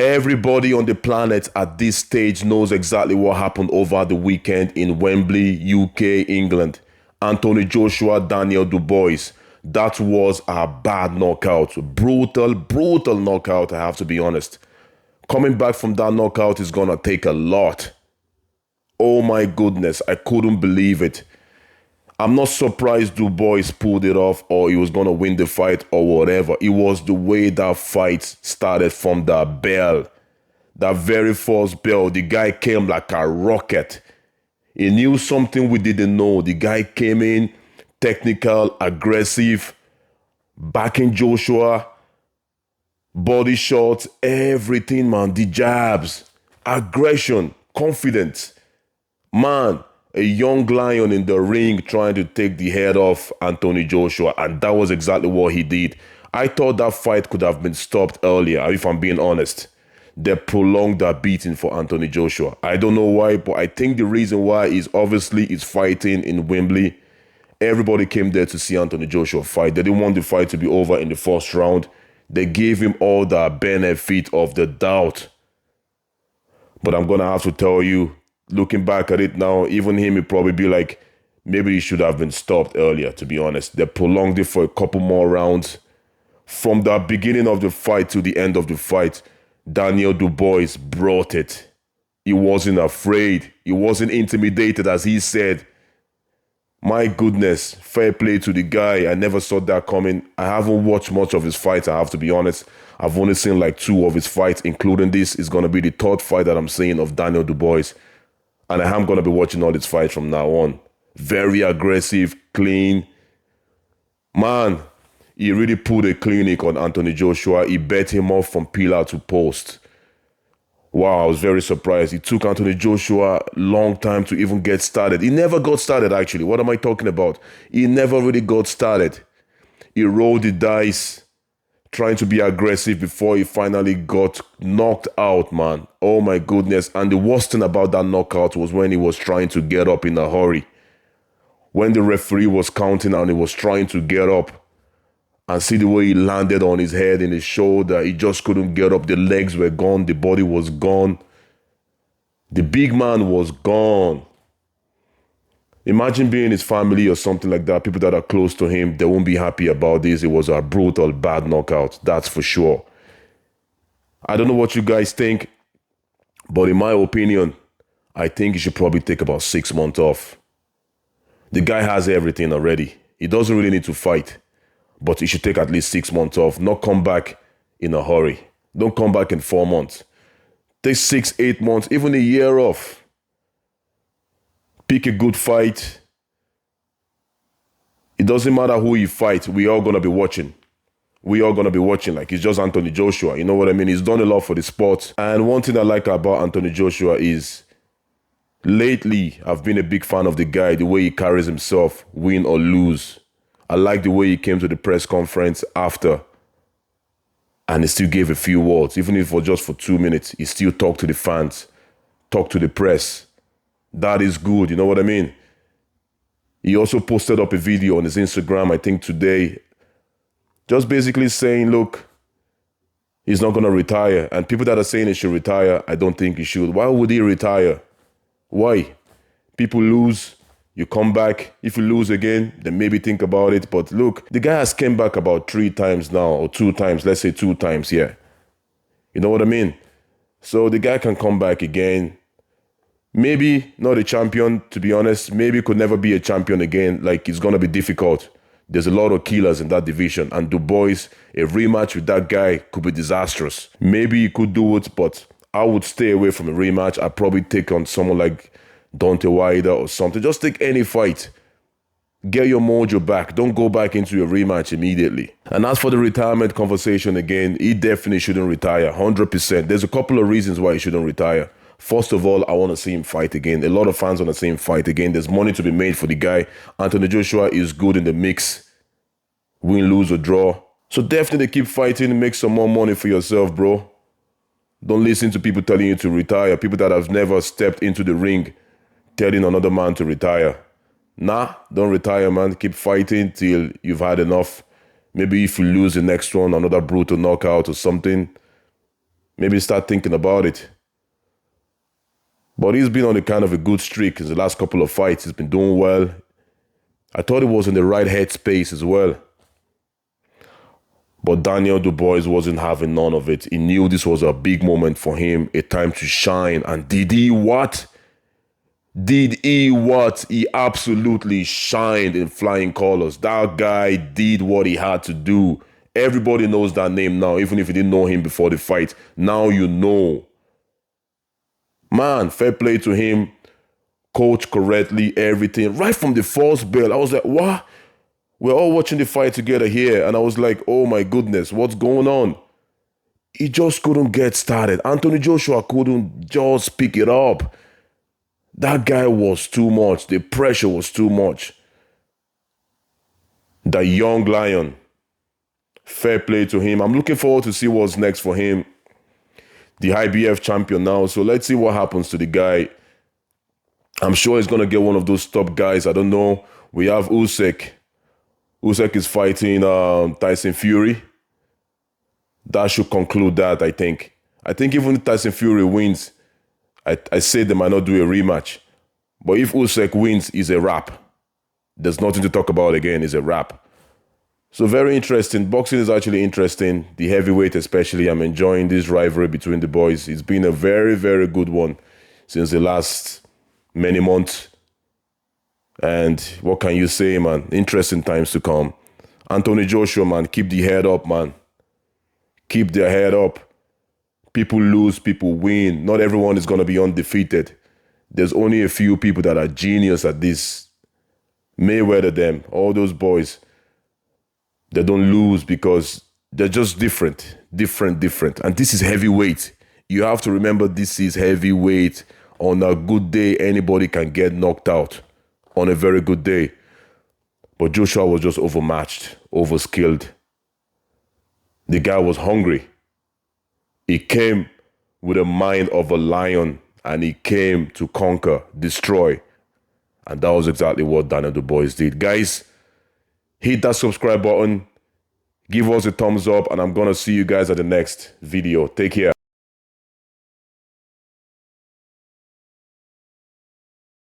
Everybody on the planet at this stage knows exactly what happened over the weekend in Wembley, UK, England. Anthony Joshua, Daniel Dubois. That was a bad knockout. Brutal, brutal knockout, I have to be honest. Coming back from that knockout is gonna take a lot. Oh my goodness, I couldn't believe it. I'm not surprised Dubois pulled it off or he was going to win the fight or whatever. It was the way that fight started from the bell. That very first bell, the guy came like a rocket. He knew something we didn't know. The guy came in, technical, aggressive, backing Joshua, body shots, everything, man. The jabs, aggression, confidence. Man, a young lion in the ring trying to take the head off Anthony Joshua, and that was exactly what he did. I thought that fight could have been stopped earlier, if I'm being honest. They prolonged that beating for Anthony Joshua. I don't know why, but I think the reason why is obviously he's fighting in Wembley. Everybody came there to see Anthony Joshua fight. They didn't want the fight to be over in the first round. They gave him all the benefit of the doubt. But I'm going to have to tell you, looking back at it now, even him would probably be like, maybe he should have been stopped earlier, to be honest. They prolonged it for a couple more rounds. From the beginning of the fight to the end of the fight, Daniel Dubois brought it. He wasn't afraid. He wasn't intimidated, as he said. My goodness, fair play to the guy. I never saw that coming. I haven't watched much of his fights, I have to be honest. I've only seen like 2 of his fights, including this. Is going to be the 3rd fight that I'm seeing of Daniel Dubois. And I am going to be watching all his fights from now on. Very aggressive, clean. Man, he really put a clinic on Anthony Joshua. He bet him off from pillar to post. Wow, I was very surprised. It took Anthony Joshua a long time to even get started. He never got started, actually. What am I talking about? He never really got started. He rolled the dice, trying to be aggressive before he finally got knocked out, man. Oh my goodness. And the worst thing about that knockout was when he was trying to get up in a hurry. When the referee was counting and he was trying to get up, and see the way he landed on his head and his shoulder. He just couldn't get up. The legs were gone. The body was gone. The big man was gone. Imagine being his family or something like that. People that are close to him, they won't be happy about this. It was a brutal, bad knockout. That's for sure. I don't know what you guys think, but in my opinion, I think he should probably take about 6 months off. The guy has everything already. He doesn't really need to fight, but he should take at least 6 months off, not come back in a hurry. Don't come back in 4 months. Take 6, 8 months, even a year off. Pick a good fight. It doesn't matter who you fight. We all going to be watching. We all going to be watching. Like, it's just Anthony Joshua. You know what I mean? He's done a lot for the sport. And one thing I like about Anthony Joshua is lately, I've been a big fan of the guy, the way he carries himself, win or lose. I like the way he came to the press conference after and he still gave a few words. Even if it was just for 2 minutes, he still talked to the fans, talked to the press. That is good, you know what I mean? He also posted up a video on his Instagram, I think today, just basically saying, look, he's not going to retire. And people that are saying he should retire, I don't think he should. Why would he retire? Why? People lose. You come back. If you lose again, then maybe think about it. But look, the guy has came back about 3 times now, or 2 times. Let's say 2 times, yeah. You know what I mean? So the guy can come back again. Maybe not a champion, to be honest. Maybe could never be a champion again. Like, it's going to be difficult. There's a lot of killers in that division. And Dubois, a rematch with that guy could be disastrous. Maybe he could do it, but I would stay away from a rematch. I'd probably take on someone like Deontay Wilder or something. Just take any fight. Get your mojo back. Don't go back into a rematch immediately. And as for the retirement conversation again, he definitely shouldn't retire, 100%. There's a couple of reasons why he shouldn't retire. First of all, I want to see him fight again. A lot of fans want to see him fight again. There's money to be made for the guy. Anthony Joshua is good in the mix. Win, lose, or draw. So definitely keep fighting. Make some more money for yourself, bro. Don't listen to people telling you to retire. People that have never stepped into the ring telling another man to retire. Nah, don't retire, man. Keep fighting till you've had enough. Maybe if you lose the next one, another brutal knockout or something, maybe start thinking about it. But he's been on a kind of a good streak in the last couple of fights. He's been doing well. I thought he was in the right headspace as well. But Daniel Dubois wasn't having none of it. He knew this was a big moment for him, a time to shine. And did he what? Did he what? He absolutely shined in flying colors. That guy did what he had to do. Everybody knows that name now, even if you didn't know him before the fight. Now you know. Man, fair play to him. Coach correctly, everything. Right from the first bell, I was like, what? We're all watching the fight together here. And I was like, oh my goodness, what's going on? He just couldn't get started. Anthony Joshua couldn't just pick it up. That guy was too much. The pressure was too much. The young lion. Fair play to him. I'm looking forward to see what's next for him. The IBF champion now. So let's see what happens to the guy. I'm sure he's going to get one of those top guys. I don't know. We have Usyk. Usyk is fighting Tyson Fury. That should conclude that, I think. I think even if Tyson Fury wins, I say they might not do a rematch. But if Usyk wins, it's a wrap. There's nothing to talk about again. It's a wrap. So very interesting. Boxing is actually interesting. The heavyweight especially. I'm enjoying this rivalry between the boys. It's been a very, very good one since the last many months. And what can you say, man? Interesting times to come. Anthony Joshua, man, keep the head up, man. Keep their head up. People lose, people win. Not everyone is going to be undefeated. There's only a few people that are genius at this. Mayweather them, all those boys. They don't lose because they're just different. And this is heavyweight. You have to remember this is heavyweight. On a good day, anybody can get knocked out. On a very good day. But Joshua was just overmatched, overskilled. The guy was hungry. He came with a mind of a lion and he came to conquer, destroy. And that was exactly what Daniel Dubois did. Guys, hit that subscribe button. Give us a thumbs up and I'm going to see you guys at the next video. Take care.